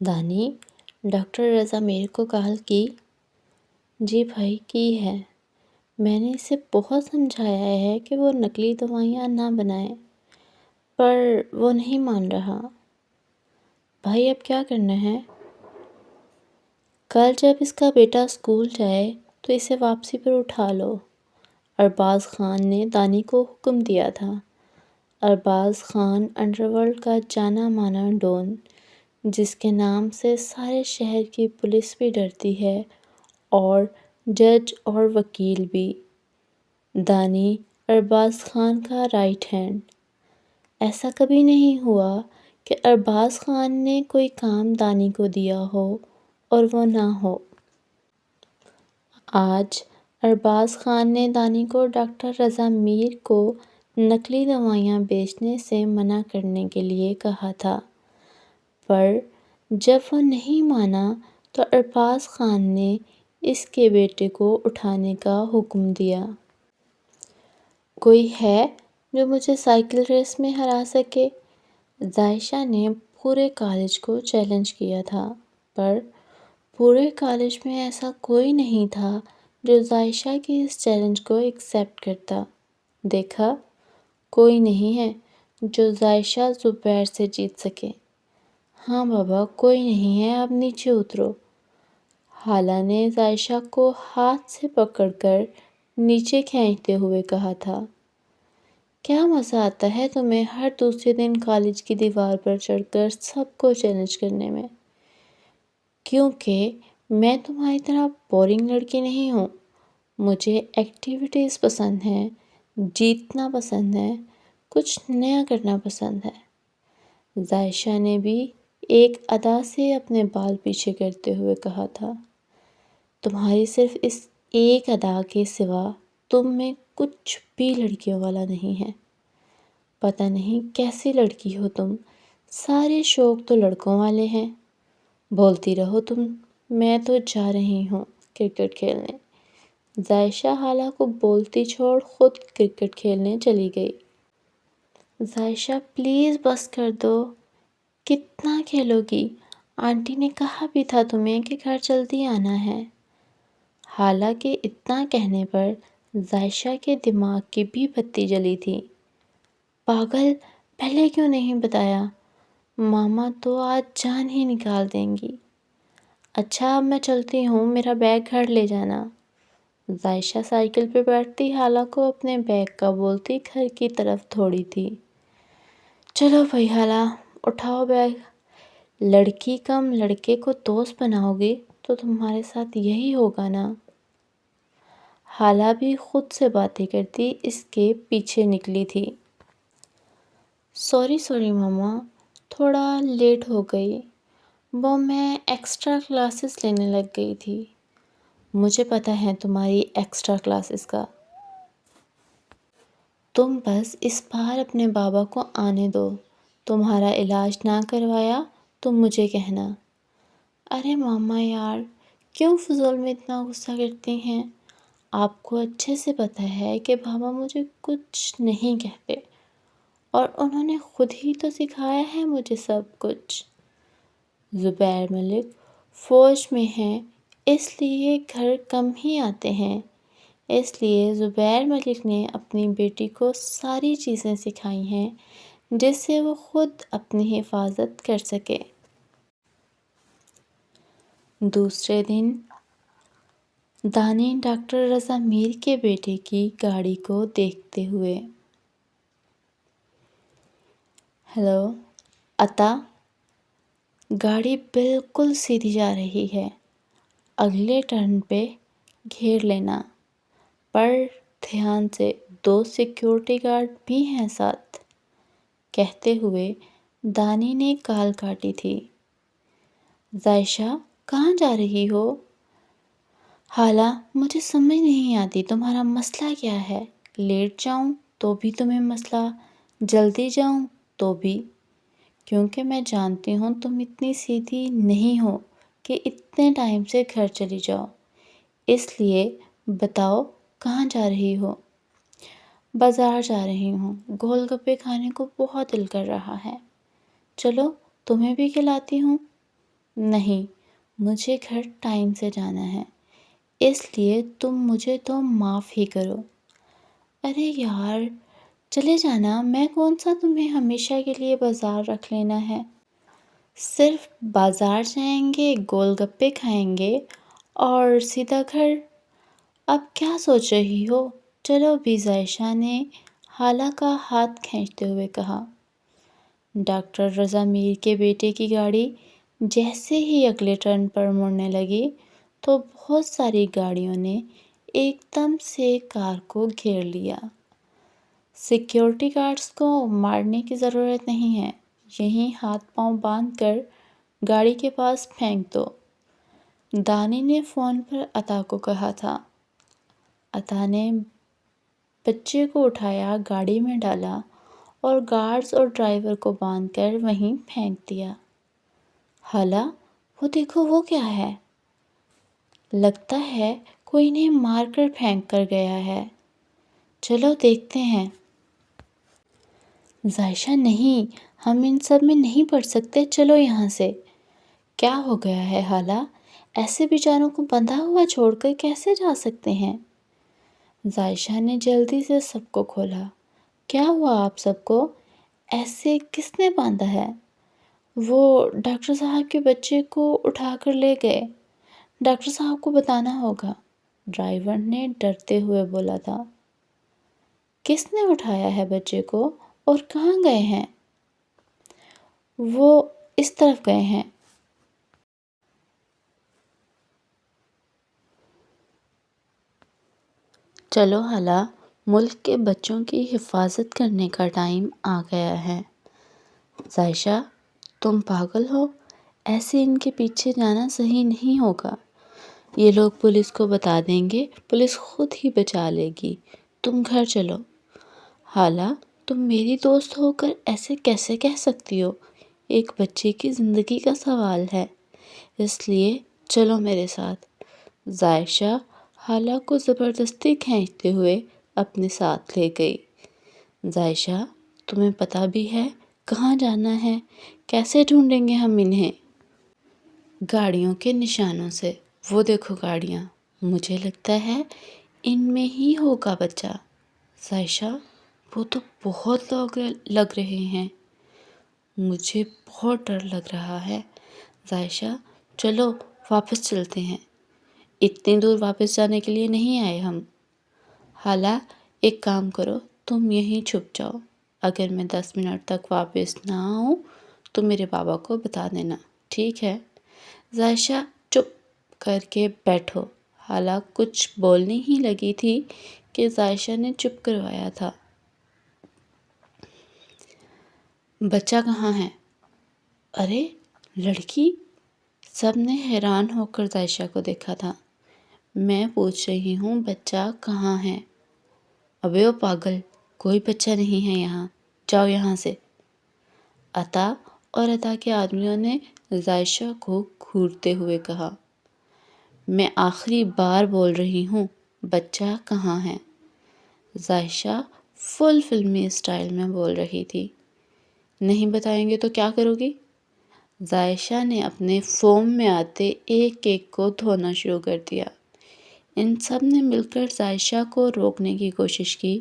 دانی ڈاکٹر رضا میر کو کال کی۔ جی بھائی کی ہے، میں نے اسے بہت سمجھایا ہے کہ وہ نقلی دوائیاں نہ بنائے، پر وہ نہیں مان رہا۔ بھائی اب کیا کرنا ہے؟ کل جب اس کا بیٹا اسکول جائے تو اسے واپسی پر اٹھا لو۔ ارباز خان نے دانی کو حکم دیا تھا۔ ارباز خان انڈر ورلڈ کا جانا مانا ڈون، جس کے نام سے سارے شہر کی پولیس بھی ڈرتی ہے اور جج اور وکیل بھی۔ دانی ارباز خان کا رائٹ ہینڈ۔ ایسا کبھی نہیں ہوا کہ ارباز خان نے کوئی کام دانی کو دیا ہو اور وہ نہ ہو۔ آج ارباز خان نے دانی کو ڈاکٹر رضا میر کو نقلی دوائیاں بیچنے سے منع کرنے کے لیے کہا تھا، پر جب وہ نہیں مانا تو ارباز خان نے اس کے بیٹے کو اٹھانے کا حکم دیا۔ کوئی ہے جو مجھے سائیکل ریس میں ہرا سکے؟ ظاہشہ نے پورے کالج کو چیلنج کیا تھا، پر پورے کالج میں ایسا کوئی نہیں تھا جو ظاہشہ کے اس چیلنج کو ایکسیپٹ کرتا۔ دیکھا، کوئی نہیں ہے جو ظاہشہ زبیر سے جیت سکے۔ ہاں بابا، کوئی نہیں ہے، اب نیچے اترو۔ خالہ نے ظاہشہ کو ہاتھ سے پکڑ کر نیچے کھینچتے ہوئے کہا تھا، کیا مزہ آتا ہے تمہیں ہر دوسرے دن کالج کی دیوار پر چڑھ کر سب کو چیلنج کرنے میں؟ کیونکہ میں تمہاری طرح بورنگ لڑکی نہیں ہوں۔ مجھے ایکٹیویٹیز پسند ہیں، جیتنا پسند ہے، کچھ نیا کرنا پسند ہے۔ ظاہشہ نے بھی ایک ادا سے اپنے بال پیچھے کرتے ہوئے کہا تھا، تمہاری صرف اس ایک ادا کے سوا تم میں کچھ بھی لڑکیوں والا نہیں ہے۔ پتہ نہیں کیسی لڑکی ہو تم، سارے شوق تو لڑکوں والے ہیں۔ بولتی رہو تم، میں تو جا رہی ہوں کرکٹ کھیلنے۔ ظاہشہ خالہ کو بولتی چھوڑ خود کرکٹ کھیلنے چلی گئی۔ ظاہشہ پلیز بس کر دو، کتنا کھیلو گی؟ آنٹی نے کہا بھی تھا تمہیں کہ گھر جلدی آنا ہے۔ خالہ کے اتنا کہنے پر ظاہشہ کے دماغ کی بھی بتی جلی تھی۔ پاگل، پہلے کیوں نہیں بتایا؟ ماما تو آج جان ہی نکال دیں گی۔ اچھا اب میں چلتی ہوں، میرا بیگ گھر لے جانا۔ ظاہشہ سائیکل پہ بیٹھتی خالہ کو اپنے بیگ کا بولتی گھر کی طرف دوڑی تھی۔ چلو بھائی خالہ، اٹھاؤ بیگ۔ لڑکی کم لڑکے کو دوست بناؤ گی تو تمہارے ساتھ یہی ہوگا نا؟ خالہ بھی خود سے باتیں کرتی اس کے پیچھے نکلی تھی۔ سوری ماما، تھوڑا لیٹ ہو گئی، وہ میں ایکسٹرا کلاسز لینے لگ گئی تھی۔ مجھے پتہ ہے تمہاری ایکسٹرا کلاسز کا۔ تم بس اس بار اپنے بابا کو آنے دو، تمہارا علاج نہ کروایا تو مجھے کہنا۔ ارے ماما یار، کیوں فضول میں اتنا غصہ کرتی ہیں؟ آپ کو اچھے سے پتہ ہے کہ بابا مجھے کچھ نہیں کہتے، اور انہوں نے خود ہی تو سکھایا ہے مجھے سب کچھ۔ زبیر ملک فوج میں ہیں، اس لیے گھر کم ہی آتے ہیں، اس لیے زبیر ملک نے اپنی بیٹی کو ساری چیزیں سکھائی ہیں جس سے وہ خود اپنی حفاظت کر سکے۔ دوسرے دن دانی ڈاکٹر رضا میر کے بیٹے کی گاڑی کو دیکھتے ہوئے، ہیلو عطا، گاڑی بالکل سیدھی جا رہی ہے، اگلے ٹرن پہ گھیر لینا، پر دھیان سے، 2 سیکیورٹی گارڈ بھی ہیں ساتھ۔ کہتے ہوئے دانی نے کال کاٹی تھی۔ ظاہشہ کہاں جا رہی ہو؟ خالہ مجھے سمجھ نہیں آتی تمہارا مسئلہ کیا ہے؟ لیٹ جاؤں تو بھی تمہیں مسئلہ، جلدی جاؤں تو بھی، کیونکہ میں جانتی ہوں تم اتنی سیدھی نہیں ہو کہ اتنے ٹائم سے گھر چلی جاؤ، اس لیے بتاؤ کہاں جا رہی ہو؟ بازار جا رہی ہوں، گول گپے کھانے کو بہت دل کر رہا ہے، چلو تمہیں بھی کھلاتی ہوں۔ نہیں، مجھے گھر ٹائم سے جانا ہے، اس لیے تم مجھے تو معاف ہی کرو۔ ارے یار، چلے جانا، میں کون سا تمہیں ہمیشہ کے لیے بازار رکھ لینا ہے۔ صرف بازار جائیں گے، گول گپے کھائیں گے اور سیدھا گھر۔ اب کیا سوچ رہی ہو؟ چلو بھی، ظاہشہ نے حالہ کا ہاتھ کھینچتے ہوئے کہا۔ ڈاکٹر رضا میر کے بیٹے کی گاڑی جیسے ہی اگلے ٹرن پر مڑنے لگی تو بہت ساری گاڑیوں نے ایک دم سے کار کو گھیر لیا۔ سیکیورٹی گارڈز کو مارنے کی ضرورت نہیں ہے، یہیں ہاتھ پاؤں باندھ کر گاڑی کے پاس پھینک دو، دانی نے فون پر عطا کو کہا تھا۔ عطا نے بچے کو اٹھایا، گاڑی میں ڈالا اور گارڈز اور ڈرائیور کو باندھ کر وہیں پھینک دیا۔ حالہ، وہ دیکھو، وہ کیا ہے؟ لگتا ہے کوئی انہیں مار کر پھینک کر گیا ہے، چلو دیکھتے ہیں۔ ظاہشہ، نہیں، ہم ان سب میں نہیں پڑ سکتے، چلو یہاں سے۔ کیا ہو گیا ہے حالہ؟ ایسے بیچاروں کو بندھا ہوا چھوڑ کر کیسے جا سکتے ہیں؟ ظاہشہ نے جلدی سے سب کو کھولا۔ کیا ہوا آپ سب کو؟ ایسے کس نے باندھا ہے؟ وہ ڈاکٹر صاحب کے بچے کو اٹھا کر لے گئے، ڈاکٹر صاحب کو بتانا ہوگا، ڈرائیور نے ڈرتے ہوئے بولا تھا۔ کس نے اٹھایا ہے بچے کو اور کہاں گئے ہیں؟ وہ اس طرف گئے ہیں۔ چلو حالہ، ملک کے بچوں کی حفاظت کرنے کا ٹائم آ گیا ہے۔ ظاہشہ، تم پاگل ہو؟ ایسے ان کے پیچھے جانا صحیح نہیں ہوگا، یہ لوگ پولیس کو بتا دیں گے، پولیس خود ہی بچا لے گی، تم گھر چلو۔ حالہ، تم میری دوست ہو کر ایسے کیسے کہہ سکتی ہو؟ ایک بچے کی زندگی کا سوال ہے، اس لیے چلو میرے ساتھ۔ ظاہشہ حالہ کو زبردستی کھینچتے ہوئے اپنے ساتھ لے گئی۔ ظاہشہ، تمہیں پتہ بھی ہے کہاں جانا ہے؟ کیسے ڈھونڈیں گے ہم انہیں؟ گاڑیوں کے نشانوں سے، وہ دیکھو گاڑیاں، مجھے لگتا ہے ان میں ہی ہوگا بچہ۔ ظاہشہ، وہ تو بہت لوگ لگ رہے ہیں، مجھے بہت ڈر لگ رہا ہے۔ ظاہشہ، چلو واپس چلتے ہیں، اتنی دور واپس جانے کے لیے نہیں آئے ہم۔ حالہ، ایک کام کرو، تم یہیں چھپ جاؤ، اگر میں 10 منٹ تک واپس نہ آؤں تو میرے بابا کو بتا دینا، ٹھیک ہے؟ ظاہشہ، چپ کر کے بیٹھو۔ حالہ کچھ بولنے ہی لگی تھی کہ ظاہشہ نے چپ کروایا تھا۔ بچہ کہاں ہے؟ ارے لڑکی! سب نے حیران ہو کر ظاہشہ کو دیکھا تھا۔ میں پوچھ رہی ہوں بچہ کہاں ہے؟ ابے او پاگل، کوئی بچہ نہیں ہے یہاں، جاؤ یہاں سے۔ عطا اور عطا کے آدمیوں نے ظاہشہ کو گھورتے ہوئے کہا۔ میں آخری بار بول رہی ہوں، بچہ کہاں ہے؟ ظاہشہ فل فلمی اسٹائل میں بول رہی تھی۔ نہیں بتائیں گے تو کیا کرو گی؟ ظاہشہ نے اپنے فوم میں آتے ایک ایک کو دھونا شروع کر دیا۔ ان سب نے مل کر ظاہشہ کو روکنے کی کوشش کی،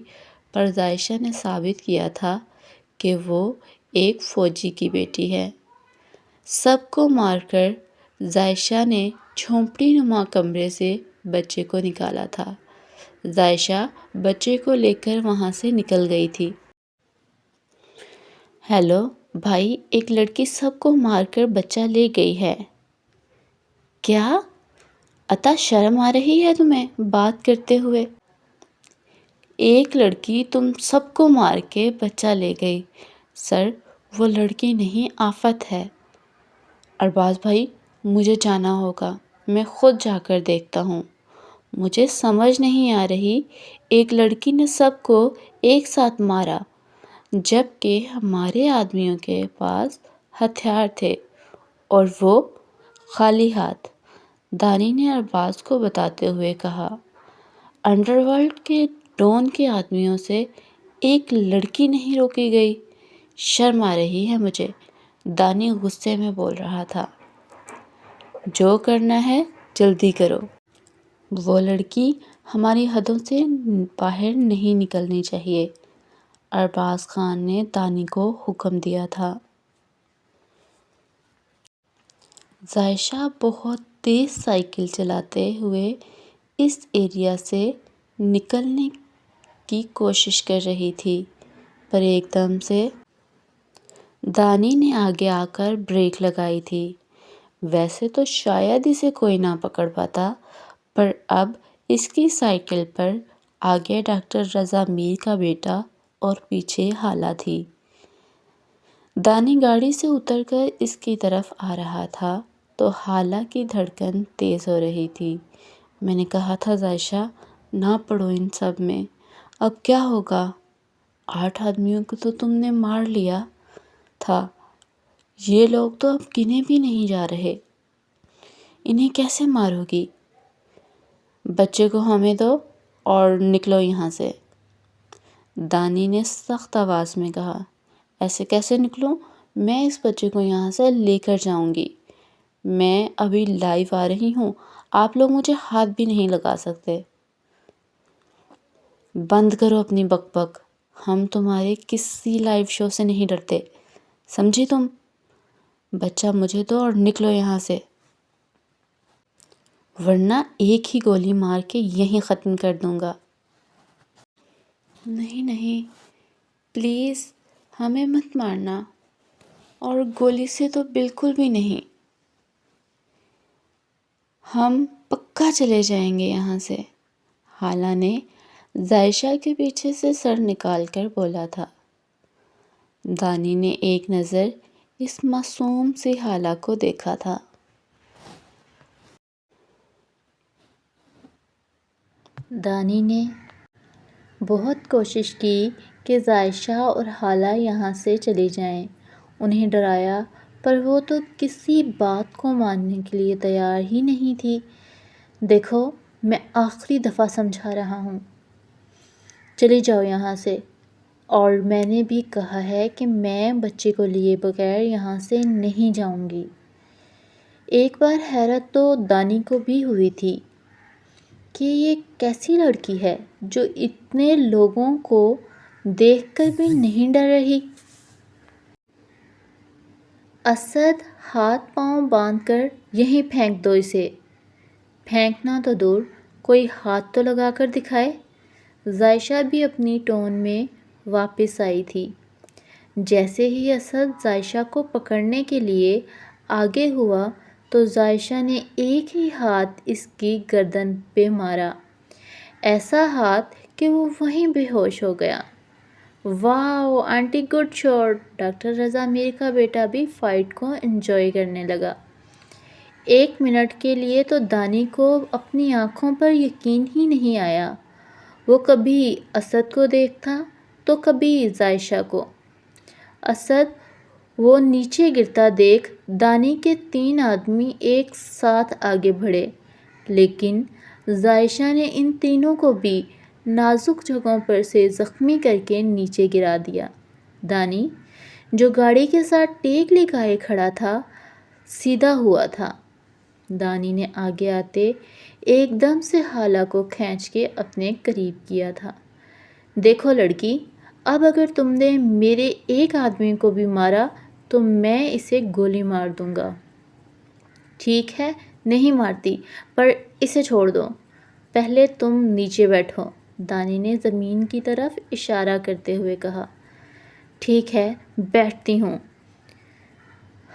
پر ظاہشہ نے ثابت کیا تھا کہ وہ ایک فوجی کی بیٹی ہے۔ سب کو مار کر ظاہشہ نے جھونپڑی نما کمرے سے بچے کو نکالا تھا۔ ظاہشہ بچے کو لے کر وہاں سے نکل گئی تھی۔ ہیلو بھائی، ایک لڑکی سب کو مار کر بچہ لے گئی ہے۔ کیا؟ عطا، شرم آ رہی ہے تمہیں بات کرتے ہوئے؟ ایک لڑکی تم سب کو مار کے بچہ لے گئی۔ سر، وہ لڑکی نہیں، آفت ہے۔ ارباز بھائی، مجھے جانا ہوگا، میں خود جا کر دیکھتا ہوں۔ مجھے سمجھ نہیں آ رہی، ایک لڑکی نے سب کو ایک ساتھ مارا، جبکہ ہمارے آدمیوں کے پاس ہتھیار تھے اور وہ خالی ہاتھ۔ دانی نے ارباز کو بتاتے ہوئے کہا۔ انڈر ورلڈ کے ڈون کے آدمیوں سے ایک لڑکی نہیں روکی گئی، شرم آ رہی ہے مجھے، دانی غصے میں بول رہا تھا۔ جو کرنا ہے جلدی کرو۔ وہ لڑکی ہماری حدوں سے باہر نہیں نکلنی چاہیے، ارباز خان نے دانی کو حکم دیا تھا۔ ظاہشہ بہت تیز سائیکل چلاتے ہوئے اس ایریا سے نکلنے کی کوشش کر رہی تھی، پر ایک دم سے دانی نے آگے آ کر بریک لگائی تھی۔ ویسے تو شاید اسے کوئی نہ پکڑ پاتا، پر اب اس کی سائیکل پر آگے ڈاکٹر رضا میر کا بیٹا اور پیچھے حالہ تھی۔ دانی گاڑی سے اتر کر اس کی طرف آ رہا تھا تو حالہ کی دھڑکن تیز ہو رہی تھی۔ میں نے کہا تھا ظاہشہ نہ پڑو ان سب میں، اب کیا ہوگا؟ 8 آدمیوں کو تو تم نے مار لیا تھا، یہ لوگ تو اب گنے بھی نہیں جا رہے، انہیں کیسے مارو گی؟ بچے کو ہمیں دو اور نکلو یہاں سے، دانی نے سخت آواز میں کہا۔ ایسے کیسے نکلوں؟ میں اس بچے کو یہاں سے لے کر جاؤں گی، میں ابھی لائیو آ رہی ہوں، آپ لوگ مجھے ہاتھ بھی نہیں لگا سکتے۔ بند کرو اپنی بک بک، ہم تمہارے کسی لائیو شو سے نہیں ڈرتے، سمجھی تم؟ بچہ مجھے دو اور نکلو یہاں سے، ورنہ ایک ہی گولی مار کے یہیں ختم کر دوں گا۔ نہیں نہیں، پلیز ہمیں مت مارنا، اور گولی سے تو بالکل بھی نہیں، ہم پکا چلے جائیں گے یہاں سے، حالہ نے ظاہشہ کے پیچھے سے سر نکال کر بولا تھا۔ دانی نے ایک نظر اس معصوم سی حالہ کو دیکھا تھا۔ دانی نے بہت کوشش کی کہ ظاہشہ اور حالہ یہاں سے چلی جائیں، انہیں ڈرایا، پر وہ تو کسی بات کو ماننے کے لیے تیار ہی نہیں تھی۔ دیکھو، میں آخری دفعہ سمجھا رہا ہوں، چلی جاؤ یہاں سے، اور میں نے بھی کہا ہے کہ میں بچے کو لیے بغیر یہاں سے نہیں جاؤں گی۔ ایک بار حیرت تو دانی کو بھی ہوئی تھی کہ یہ کیسی لڑکی ہے جو اتنے لوگوں کو دیکھ کر بھی نہیں ڈر رہی۔ اسد ہاتھ پاؤں باندھ کر یہیں پھینک دو اسے، پھینکنا تو دور، کوئی ہاتھ تو لگا کر دکھائے۔ ظاہشہ بھی اپنی ٹون میں واپس آئی تھی۔ جیسے ہی اسد ظاہشہ کو پکڑنے کے لیے آگے ہوا تو ظاہشہ نے ایک ہی ہاتھ اس کی گردن پہ مارا، ایسا ہاتھ کہ وہ وہیں بے ہوش ہو گیا۔ واو، آنٹی گڈ شاٹ! ڈاکٹر رضا میر کا بیٹا بھی فائٹ کو انجوائے کرنے لگا۔ 1 منٹ کے لیے تو دانی کو اپنی آنکھوں پر یقین ہی نہیں آیا، وہ کبھی اسد کو دیکھتا تو کبھی ظاہشہ کو۔ اسد وہ نیچے گرتا دیکھ دانی کے 3 آدمی ایک ساتھ آگے بڑھے، لیکن ظاہشہ نے ان تینوں کو بھی نازک جگہوں پر سے زخمی کر کے نیچے گرا دیا۔ دانی، جو گاڑی کے ساتھ ٹیک لگائے کھڑا تھا، سیدھا ہوا تھا۔ دانی نے آگے آتے ایک دم سے حالہ کو کھینچ کے اپنے قریب کیا تھا۔ دیکھو لڑکی، اب اگر تم نے میرے ایک آدمی کو بھی مارا تو میں اسے گولی مار دوں گا۔ ٹھیک ہے، نہیں مارتی، پر اسے چھوڑ دو، پہلے تم نیچے بیٹھو، دانی نے زمین کی طرف اشارہ کرتے ہوئے کہا۔ ٹھیک ہے، بیٹھتی ہوں،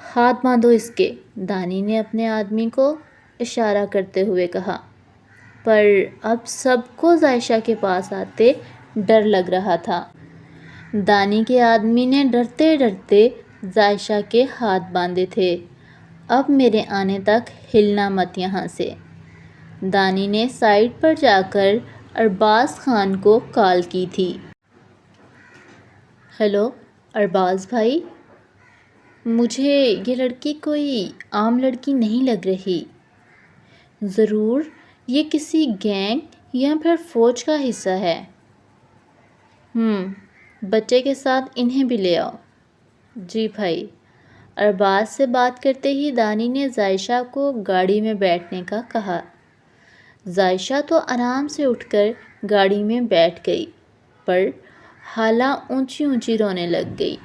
ہاتھ باندھو اس کے، دانی نے اپنے آدمی کو اشارہ کرتے ہوئے کہا، پر اب سب کو ظاہشہ کے پاس آتے ڈر لگ رہا تھا۔ دانی کے آدمی نے ڈرتے ڈرتے ظاہشہ کے ہاتھ باندھے تھے۔ اب میرے آنے تک ہلنا مت یہاں سے، دانی نے سائیڈ پر جا کر ارباز خان کو کال کی تھی۔ ہیلو ارباز بھائی، مجھے یہ لڑکی کوئی عام لڑکی نہیں لگ رہی، ضرور یہ کسی گینگ یا پھر فوج کا حصہ ہے۔ بچے کے ساتھ انہیں بھی لے آؤ۔ جی بھائی، ارباز سے بات کرتے ہی دانی نے ظائشہ کو گاڑی میں بیٹھنے کا کہا۔ ظائشہ تو آرام سے اٹھ کر گاڑی میں بیٹھ گئی، پر حالہ اونچی اونچی رونے لگ گئی۔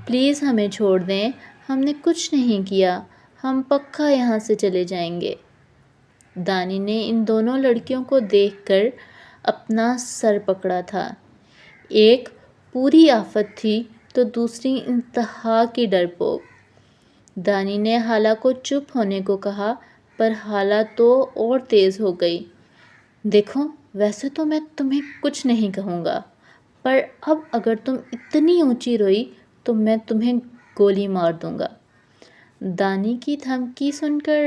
پلیز ہمیں چھوڑ دیں، ہم نے کچھ نہیں کیا، ہم پکا یہاں سے چلے جائیں گے۔ دانی نے ان دونوں لڑکیوں کو دیکھ کر اپنا سر پکڑا تھا۔ ایک پوری آفت تھی تو دوسری انتہا کی ڈرپوک۔ دانی نے حالہ کو چپ ہونے کو کہا، پر حالہ تو اور تیز ہو گئی۔ دیکھو، ویسے تو میں تمہیں کچھ نہیں کہوں گا، پر اب اگر تم اتنی اونچی روئی تو میں تمہیں گولی مار دوں گا۔ دانی کی دھمکی سن کر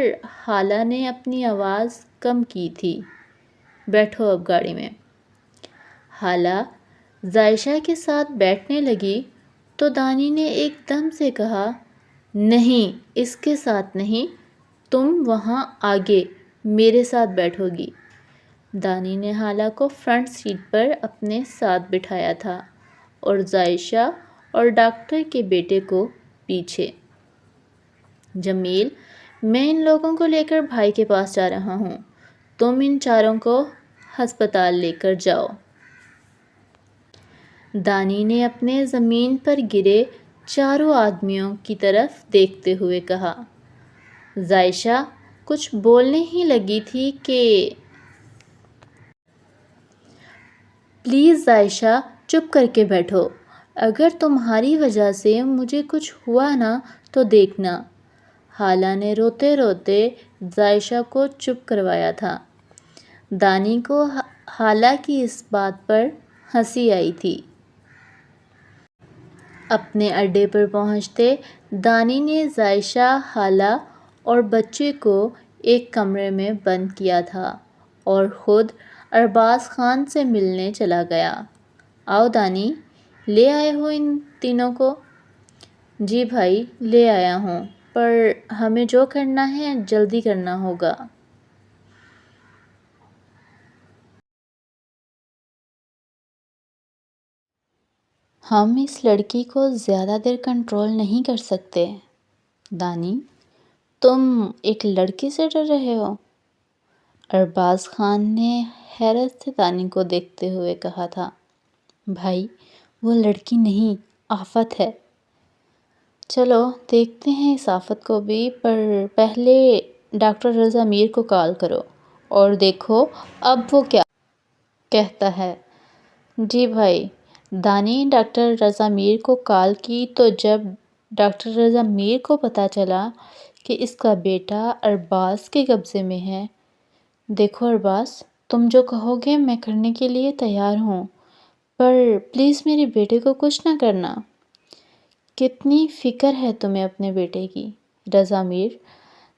حالہ نے اپنی آواز کم کی تھی۔ بیٹھو اب گاڑی میں۔ حالہ ظائشہ کے ساتھ بیٹھنے لگی تو دانی نے ایک دم سے کہا، نہیں، اس کے ساتھ نہیں، تم وہاں آگے میرے ساتھ بیٹھو گی۔ دانی نے حالہ کو فرنٹ سیٹ پر اپنے ساتھ بٹھایا تھا اور ظائشہ اور ڈاکٹر کے بیٹے کو پیچھے۔ جمیل، میں ان لوگوں کو لے کر بھائی کے پاس جا رہا ہوں، تم ان چاروں کو ہسپتال لے کر جاؤ۔ دانی نے اپنے زمین پر گرے چاروں آدمیوں کی طرف دیکھتے ہوئے کہا۔ ظائشہ کچھ بولنے ہی لگی تھی کہ پلیز ظائشہ چپ کر کے بیٹھو، اگر تمہاری وجہ سے مجھے کچھ ہوا نا تو دیکھنا۔ حالہ نے روتے روتے ظائشہ کو چپ کروایا تھا۔ دانی کو حالہ کی اس بات پر ہنسی آئی تھی۔ اپنے اڈے پر پہنچتے دانی نے ظائشہ، حالہ اور بچے کو ایک کمرے میں بند کیا تھا اور خود ارباز خان سے ملنے چلا گیا۔ آؤ دانی، لے آئے ہو ان تینوں کو؟ جی بھائی، لے آیا ہوں، پر ہمیں جو کرنا ہے جلدی کرنا ہوگا۔ ہم اس لڑکی کو زیادہ دیر کنٹرول نہیں کر سکتے۔ دانی، تم ایک لڑکی سے ڈر رہے ہو؟ ارباز خان نے حیرت سے دانی کو دیکھتے ہوئے کہا تھا۔ بھائی، وہ لڑکی نہیں، آفت ہے۔ چلو دیکھتے ہیں اس آفت کو بھی، پر پہلے ڈاکٹر رضا میر کو کال کرو اور دیکھو اب وہ کیا کہتا ہے۔ جی بھائی۔ دانی ڈاکٹر رضا میر کو کال کی تو جب ڈاکٹر رضا میر کو پتہ چلا کہ اس کا بیٹا ارباز کے قبضے میں ہے۔ دیکھو ارباز، تم جو کہو گے میں کرنے کے لیے تیار ہوں، پر پلیز میرے بیٹے کو کچھ نہ کرنا۔ کتنی فکر ہے تمہیں اپنے بیٹے کی، رضا میر؟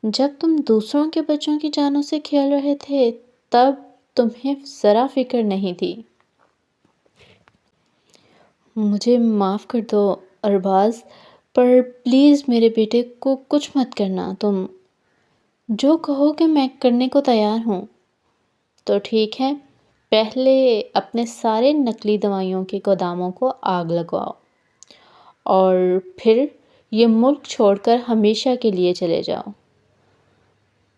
جب تم دوسروں کے بچوں کی جانوں سے کھیل رہے تھے تب تمہیں ذرا فکر نہیں تھی۔ مجھے معاف کر دو ارباز، پر پلیز میرے بیٹے کو کچھ مت کرنا، تم جو کہو کہ میں کرنے کو تیار ہوں۔ تو ٹھیک ہے، پہلے اپنے سارے نقلی دوائیوں کے گوداموں کو آگ لگواؤ اور پھر یہ ملک چھوڑ کر ہمیشہ کے لیے چلے جاؤ۔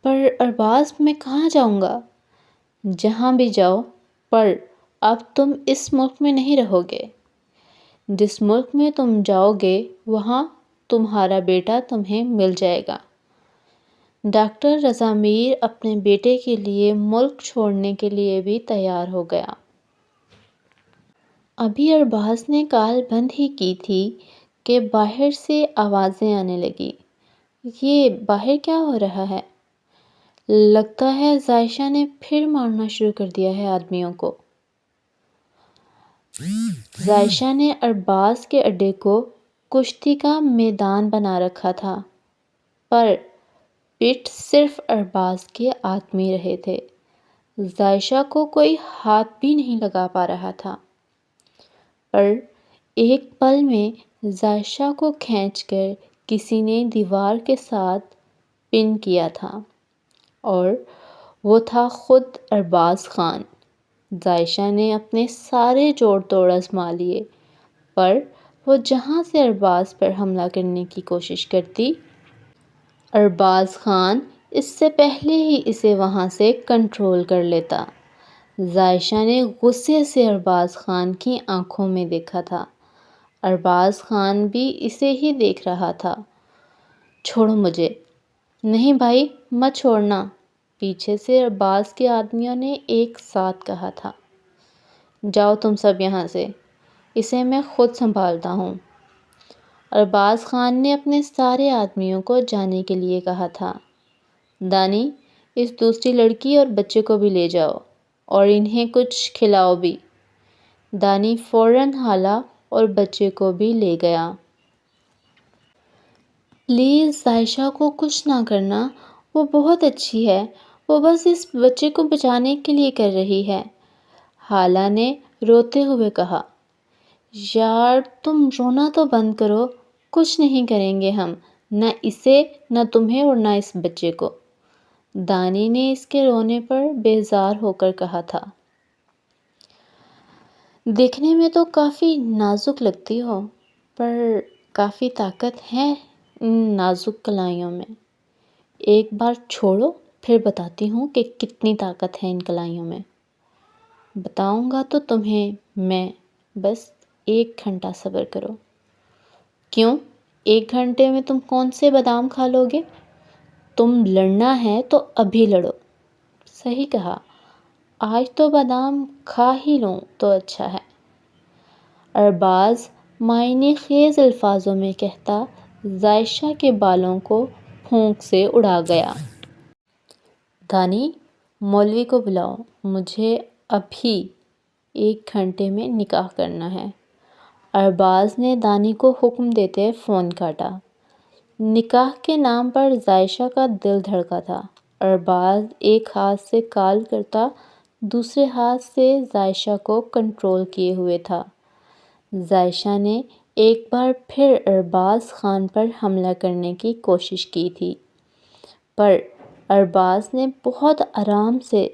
پر ارباز، میں کہاں جاؤں گا؟ جہاں بھی جاؤ، پر اب تم اس ملک میں نہیں رہو گے۔ جس ملک میں تم جاؤ گے وہاں تمہارا بیٹا تمہیں مل جائے گا۔ ڈاکٹر رضا میر اپنے بیٹے کے لیے ملک چھوڑنے کے لیے بھی تیار ہو گیا۔ ابھی ارباز نے کال بند ہی کی تھی کہ باہر سے آوازیں آنے لگی۔ یہ باہر کیا ہو رہا ہے؟ لگتا ہے ظائشہ نے پھر مارنا شروع کر دیا ہے آدمیوں کو۔ ظائشہ نے ارباز کے اڈے کو کشتی کا میدان بنا رکھا تھا، پر پٹ صرف ارباز کے آدمی رہے تھے۔ ظائشہ کو کوئی ہاتھ بھی نہیں لگا پا رہا تھا، پر ایک پل میں ظائشہ کو کھینچ کر کسی نے دیوار کے ساتھ پن کیا تھا اور وہ تھا خود ارباز خان۔ ظائشہ نے اپنے سارے جوڑ توڑ آزما لیے، پر وہ جہاں سے ارباز پر حملہ کرنے کی کوشش کرتی، ارباز خان اس سے پہلے ہی اسے وہاں سے کنٹرول کر لیتا۔ عائشہ نے غصے سے ارباز خان کی آنکھوں میں دیکھا تھا۔ ارباز خان بھی اسے ہی دیکھ رہا تھا۔ چھوڑو مجھے۔ نہیں بھائی، مت چھوڑنا، پیچھے سے ارباز کے آدمیوں نے ایک ساتھ کہا تھا۔ جاؤ تم سب یہاں سے، اسے میں خود سنبھالتا ہوں۔ ارباز خان نے اپنے سارے آدمیوں کو جانے کے لیے کہا تھا۔ دانی، اس دوسری لڑکی اور بچے کو بھی لے جاؤ اور انہیں کچھ کھلاؤ بھی۔ دانی فوراً ہالا اور بچے کو بھی لے گیا۔ پلیز عائشہ کو کچھ نہ کرنا، وہ بہت اچھی ہے، وہ بس اس بچے کو بچانے کے لیے کر رہی ہے، ہالا نے روتے ہوئے کہا۔ یار تم رونا تو بند کرو، کچھ نہیں کریں گے ہم، نہ اسے، نہ تمہیں اور نہ اس بچے کو، دانی نے اس کے رونے پر بیزار ہو کر کہا تھا۔ دیکھنے میں تو کافی نازک لگتی ہو، پر کافی طاقت ہے ان نازک کلائیوں میں۔ ایک بار چھوڑو، پھر بتاتی ہوں کہ کتنی طاقت ہے ان کلائیوں میں۔ بتاؤں گا تو تمہیں میں، بس 1 گھنٹہ صبر کرو۔ کیوں؟ 1 گھنٹے میں تم کون سے بادام کھا لو گے؟ تم لڑنا ہے تو ابھی لڑو۔ صحیح کہا، آج تو بادام کھا ہی لوں تو اچھا ہے، ارباز معنی خیز الفاظوں میں کہتا عائشہ کے بالوں کو پھونک سے اڑا گیا۔ دانی، مولوی کو بلاؤ، مجھے ابھی 1 گھنٹے میں نکاح کرنا ہے۔ ارباز نے دانی کو حکم دیتے فون کاٹا۔ نکاح کے نام پر عائشہ کا دل دھڑکا تھا۔ ارباز ایک ہاتھ سے کال کرتا، دوسرے ہاتھ سے عائشہ کو کنٹرول کیے ہوئے تھا۔ عائشہ نے ایک بار پھر ارباز خان پر حملہ کرنے کی کوشش کی تھی، پر ارباز نے بہت آرام سے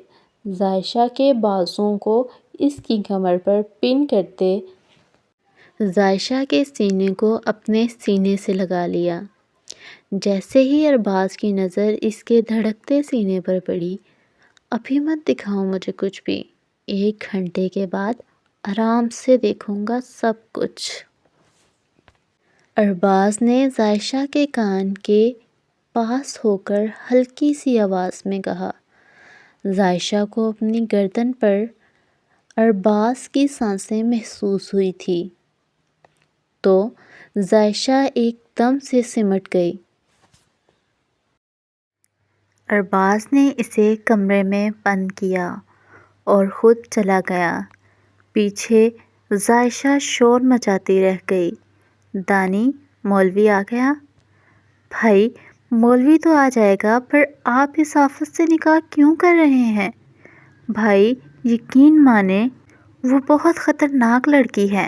عائشہ کے بازوؤں کو اس کی کمر پر پن کرتے عائشہ کے سینے کو اپنے سینے سے لگا لیا۔ جیسے ہی ارباز کی نظر اس کے دھڑکتے سینے پر پڑی، ابھی مت دکھاؤ مجھے کچھ بھی، 1 گھنٹے کے بعد آرام سے دیکھوں گا سب کچھ، ارباز نے عائشہ کے کان کے پاس ہو کر ہلکی سی آواز میں کہا۔ عائشہ کو اپنی گردن پر ارباز کی سانسیں محسوس ہوئی تھی تو عائشہ ایک دم سے سمٹ گئی۔ ارباز نے اسے کمرے میں بند کیا اور خود چلا گیا۔ پیچھے عائشہ شور مچاتی رہ گئی۔ دانی، مولوی آ گیا؟ بھائی، مولوی تو آ جائے گا، پر آپ اس آفت سے نکاح کیوں کر رہے ہیں؟ بھائی یقین مانیں، وہ بہت خطرناک لڑکی ہے،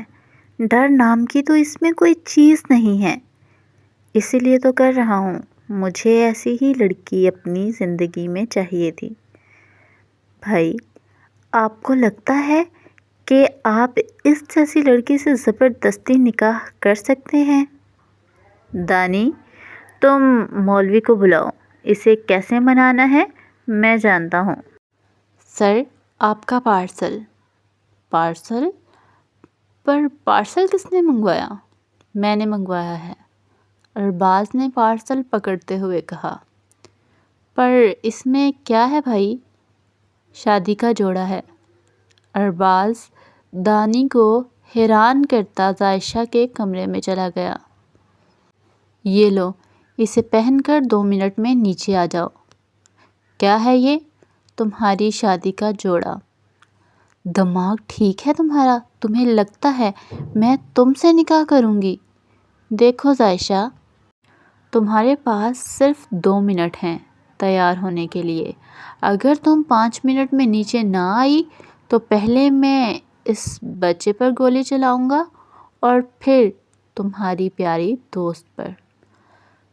ڈر نام کی تو اس میں کوئی چیز نہیں ہے، اسی لیے تو کر رہا ہوں، مجھے ایسی ہی لڑکی اپنی زندگی میں چاہیے تھی۔ بھائی، آپ کو لگتا ہے کہ آپ اس جیسی لڑکی سے زبردستی نکاح کر سکتے ہیں؟ دانی، تم مولوی کو بلاؤ، اسے کیسے منانا ہے میں جانتا ہوں۔ سر، آپ کا پارسل۔ پارسل؟ پر پارسل کس نے منگوایا؟ میں نے منگوایا ہے، ارباز نے پارسل پکڑتے ہوئے کہا۔ پر اس میں کیا ہے بھائی؟ شادی کا جوڑا ہے، ارباز دانی کو حیران کرتا عائشہ کے کمرے میں چلا گیا۔ یہ لو، اسے پہن کر 2 منٹ میں نیچے آ جاؤ۔ کیا ہے یہ؟ تمہاری شادی کا جوڑا۔ دماغ ٹھیک ہے تمہارا؟ تمہیں لگتا ہے میں تم سے نکاح کروں گی؟ دیکھو عائشہ، تمہارے پاس صرف 2 منٹ ہیں تیار ہونے کے لیے، اگر تم 5 منٹ میں نیچے نہ آئی تو پہلے میں اس بچے پر گولی چلاؤں گا اور پھر تمہاری پیاری دوست پر۔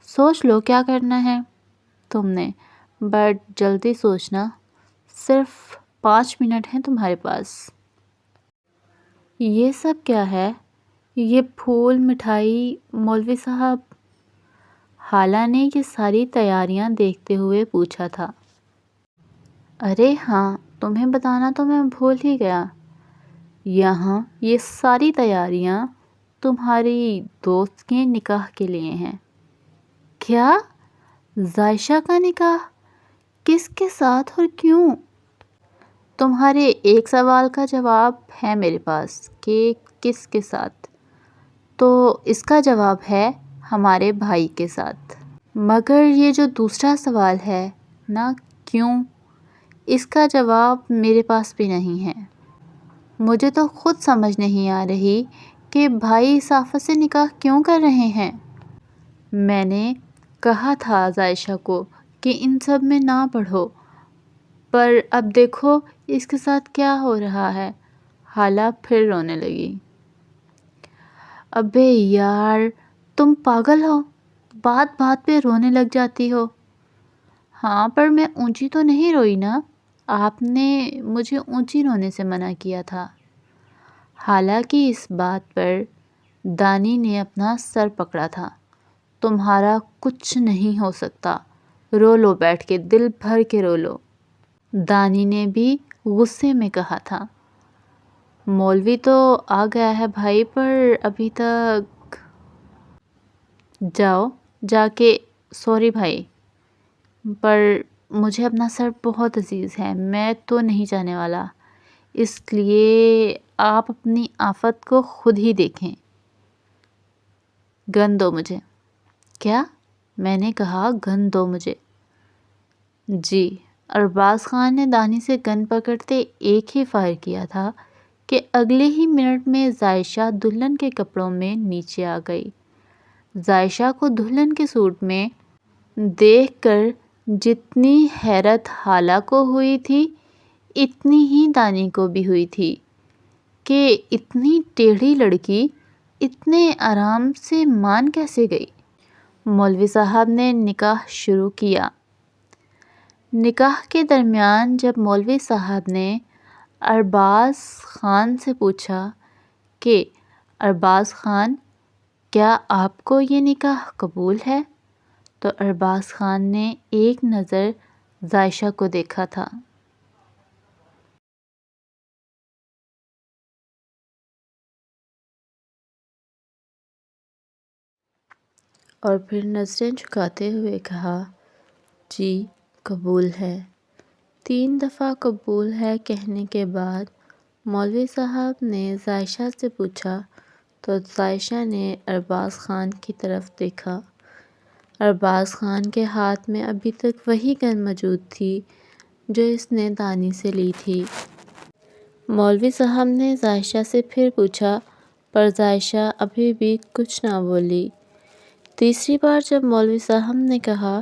سوچ لو کیا کرنا ہے تم نے، بٹ جلدی سوچنا، صرف 5 منٹ ہیں تمہارے پاس۔ یہ سب کیا ہے؟ یہ پھول مٹھائی مولوی صاحب؟ خالہ نے یہ ساری تیاریاں دیکھتے ہوئے پوچھا تھا۔ ارے ہاں، تمہیں بتانا تو میں بھول ہی گیا، یہاں یہ ساری تیاریاں تمہاری دوست کے نکاح کے لیے ہیں۔ کیا؟ عائشہ کا نکاح؟ کس کے ساتھ اور کیوں؟ تمہارے ایک سوال کا جواب ہے میرے پاس کہ کس کے ساتھ، تو اس کا جواب ہے ہمارے بھائی کے ساتھ۔ مگر یہ جو دوسرا سوال ہے نا، کیوں، اس کا جواب میرے پاس بھی نہیں ہے۔ مجھے تو خود سمجھ نہیں آ رہی کہ بھائی اس آفت سے نکاح کیوں کر رہے ہیں۔ میں نے کہا تھا عائشہ کو کہ ان سب میں نہ پڑھو، پر اب دیکھو اس کے ساتھ کیا ہو رہا ہے۔ خالہ پھر رونے لگی۔ ابے یار، تم پاگل ہو، بات بات پہ رونے لگ جاتی ہو۔ ہاں، پر میں اونچی تو نہیں روئی نا، آپ نے مجھے اونچی رونے سے منع کیا تھا۔ خالہ کی اس بات پر دانی نے اپنا سر پکڑا تھا۔ تمہارا کچھ نہیں ہو سکتا، رو لو بیٹھ کے، دل بھر کے رو لو، دانی نے بھی غصے میں کہا تھا۔ مولوی تو آ گیا ہے بھائی، پر ابھی تک… جاؤ جا کے سوری بھائی، پر مجھے اپنا سر بہت عزیز ہے، میں تو نہیں جانے والا، اس لیے آپ اپنی آفت کو خود ہی دیکھیں۔ گن دو مجھے۔ کیا؟ میں نے کہا گن دو مجھے۔ جی۔ ارباز خان نے دانی سے گن پکڑتے ایک ہی فائر کیا تھا کہ اگلے ہی منٹ میں عائشہ دلہن کے کپڑوں میں نیچے آ گئی۔ عائشہ کو دلہن کے سوٹ میں دیکھ کر جتنی حیرت خالہ کو ہوئی تھی، اتنی ہی دانی کو بھی ہوئی تھی کہ اتنی ٹیڑھی لڑکی اتنے آرام سے مان کیسے گئی۔ مولوی صاحب نے نکاح شروع کیا۔ نکاح کے درمیان جب مولوی صاحب نے ارباز خان سے پوچھا کہ ارباز خان، کیا آپ کو یہ نکاح قبول ہے، تو ارباز خان نے ایک نظر عائشہ کو دیکھا تھا۔ اور پھر نظریں جھکاتے ہوئے کہا، جی قبول ہے۔ 3 دفعہ قبول ہے کہنے کے بعد مولوی صاحب نے عائشہ سے پوچھا تو عائشہ نے ارباز خان کی طرف دیکھا۔ ارباز خان کے ہاتھ میں ابھی تک وہی گن موجود تھی جو اس نے دانی سے لی تھی۔ مولوی صاحب نے عائشہ سے پھر پوچھا، پر عائشہ ابھی بھی کچھ نہ بولی۔ تیسری بار جب مولوی صاحب نے کہا،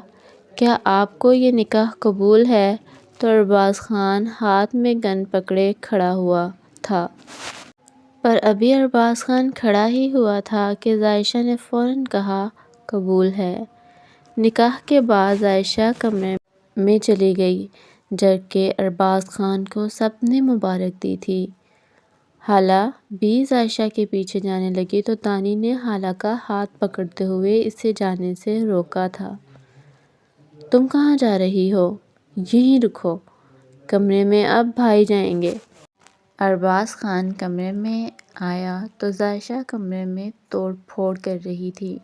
کیا آپ کو یہ نکاح قبول ہے، تو ارباز خان ہاتھ میں گن پکڑے کھڑا ہوا تھا۔ پر ابھی ارباز خان کھڑا ہی ہوا تھا کہ عائشہ نے فوراً کہا، قبول ہے۔ نکاح کے بعد عائشہ کمرے میں چلی گئی، جبکہ ارباز خان کو سب نے مبارک دی تھی۔ خالہ بھی عائشہ کے پیچھے جانے لگی تو دانی نے خالہ کا ہاتھ پکڑتے ہوئے اسے جانے سے روکا تھا۔ تم کہاں جا رہی ہو؟ یہیں رکو، کمرے میں اب بھائی جائیں گے۔ ارباز خان کمرے میں آیا تو عائشہ کمرے میں توڑ پھوڑ کر رہی تھی۔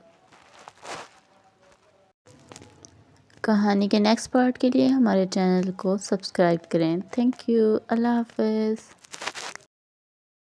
کہانی کے نیکسٹ پارٹ کے لیے ہمارے چینل کو سبسکرائب کریں۔ تھینک یو، اللہ حافظ۔